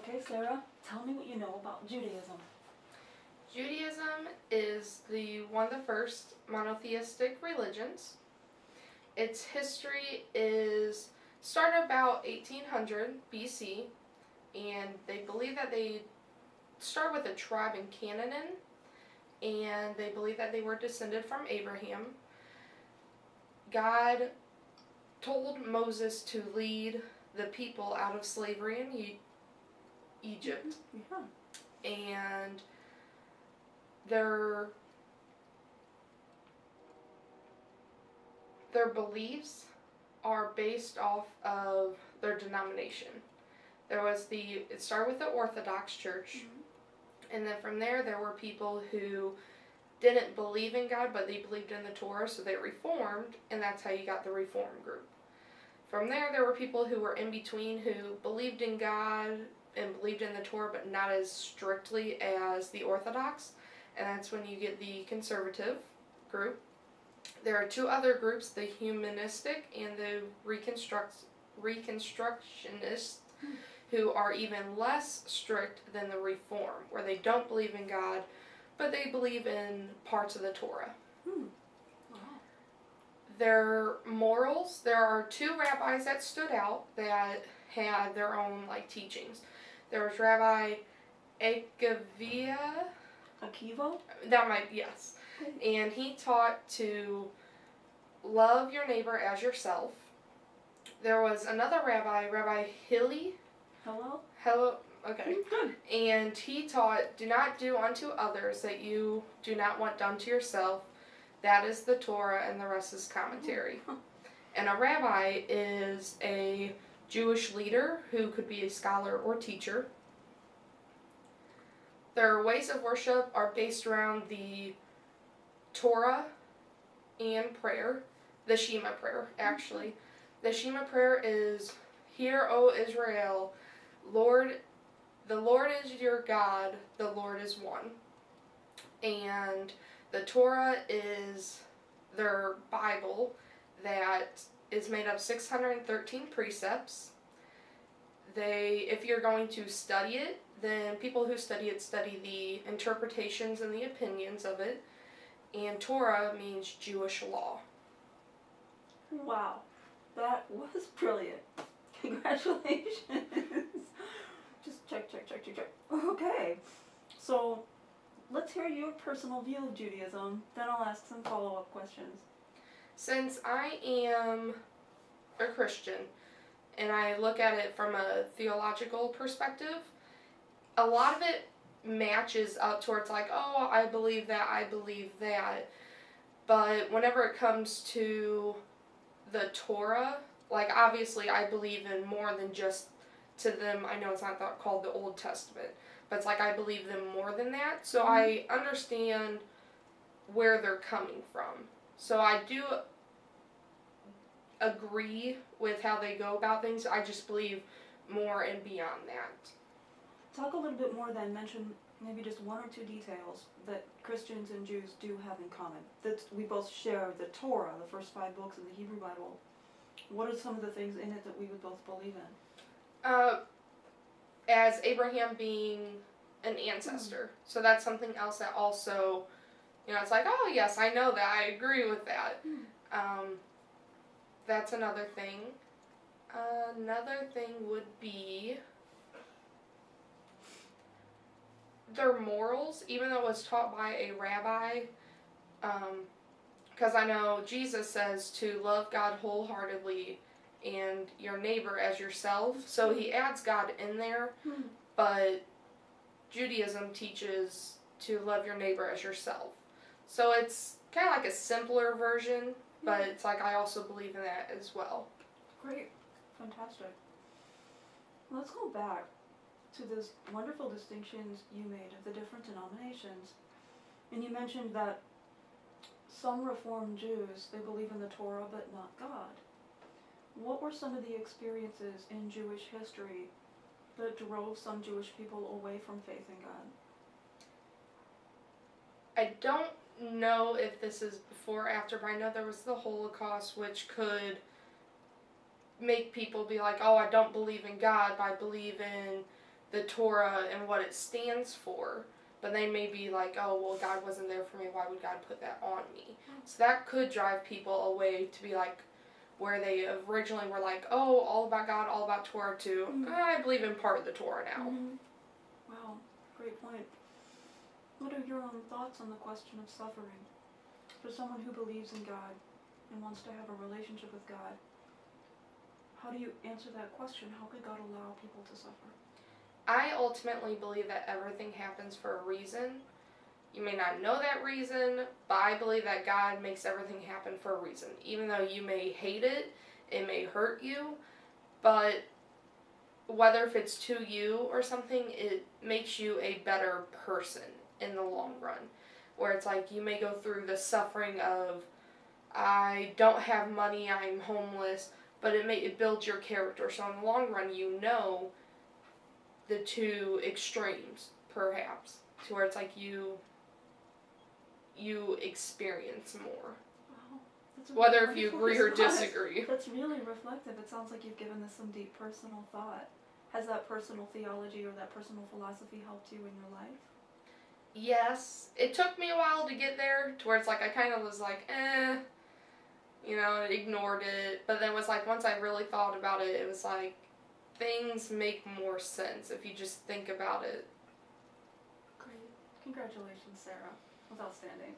Okay, Sarah, tell me what you know about Judaism. Judaism is one of the first monotheistic religions. Its history is started about 1800 BC, and they believe that they start with a tribe in Canaan, and they believe that they were descended from Abraham. God told Moses to lead the people out of slavery in Egypt. Yeah. And their beliefs are based off of their denomination. It started with the Orthodox Church, and then from there were people who didn't believe in God, but they believed in the Torah, so they reformed, and that's how you got the Reform group. From there were people who were in between who believed in God and believed in the Torah, but not as strictly as the Orthodox, and that's when you get the conservative group. There are two other groups, the humanistic and the reconstructionists, who are even less strict than the Reform, where they don't believe in God, but they believe in parts of the Torah. Wow. Their morals, there are two rabbis that stood out that had their own teachings. There was Rabbi Akiva? Yes. And he taught to love your neighbor as yourself. There was another rabbi, Rabbi Hillel. Hello? Okay. Good. And he taught, do not do unto others that you do not want done to yourself. That is the Torah, and the rest is commentary. And a rabbi is a Jewish leader who could be a scholar or teacher. Their ways of worship are based around the Torah and prayer, the Shema prayer, actually. The Shema prayer is, Hear, O Israel, the Lord is your God, the Lord is one. And the Torah is their Bible that is made of 613 precepts. If you're going to study it, then people who study it study the interpretations and the opinions of it. And Torah means Jewish law. Wow, that was brilliant. Congratulations. Just check. Okay, so let's hear your personal view of Judaism, then I'll ask some follow-up questions. Since I am a Christian, and I look at it from a theological perspective, a lot of it matches up towards oh, I believe that. But whenever it comes to the Torah, obviously I believe in more than just, to them, I know it's not called the Old Testament, but it's I believe them more than that. So I understand where they're coming from. So I do agree with how they go about things. I just believe more and beyond that. Talk a little bit more then, mention maybe just one or two details that Christians and Jews do have in common. That we both share the Torah, the first 5 books of the Hebrew Bible. What are some of the things in it that we would both believe in? As Abraham being an ancestor. So that's something else that also, it's oh yes, I know that, I agree with that. That's another thing. Another thing would be their morals, even though it was taught by a rabbi, because I know Jesus says to love God wholeheartedly and your neighbor as yourself, so he adds God in there, but Judaism teaches to love your neighbor as yourself. So it's kind of a simpler version, but it's I also believe in that as well. Great. Fantastic. Let's go back to those wonderful distinctions you made of the different denominations. And you mentioned that some Reformed Jews, they believe in the Torah but not God. What were some of the experiences in Jewish history that drove some Jewish people away from faith in God? I don't know if this is before or after, but I know there was the Holocaust, which could make people be oh, I don't believe in God, but I believe in the Torah and what it stands for, but they may be like, oh, well, God wasn't there for me, why would God put that on me? So that could drive people away to be like, where they originally were like, oh, all about God, all about Torah, to, I believe in part of the Torah now. Wow, great point. What are your own thoughts on the question of suffering? For someone who believes in God and wants to have a relationship with God, how do you answer that question? How could God allow people to suffer? I ultimately believe that everything happens for a reason. You may not know that reason, but I believe that God makes everything happen for a reason. Even though you may hate it, it may hurt you, but whether if it's to you or something, it makes you a better person in the long run. Where it's like you may go through the suffering of, I don't have money, I'm homeless, but it builds your character. So in the long run, you know the two extremes, perhaps, to where it's like you experience more. Wow. That's a Whether really if you wonderful agree or response. disagree. That's really reflective. It sounds like you've given this some deep personal thought. Has that personal theology or that personal philosophy helped you in your life? Yes. It took me a while to get there, to where it's like I kind of was like, ignored it. But then it was like, once I really thought about it, it was like, things make more sense if you just think about it. Great. Congratulations, Sarah. That's outstanding.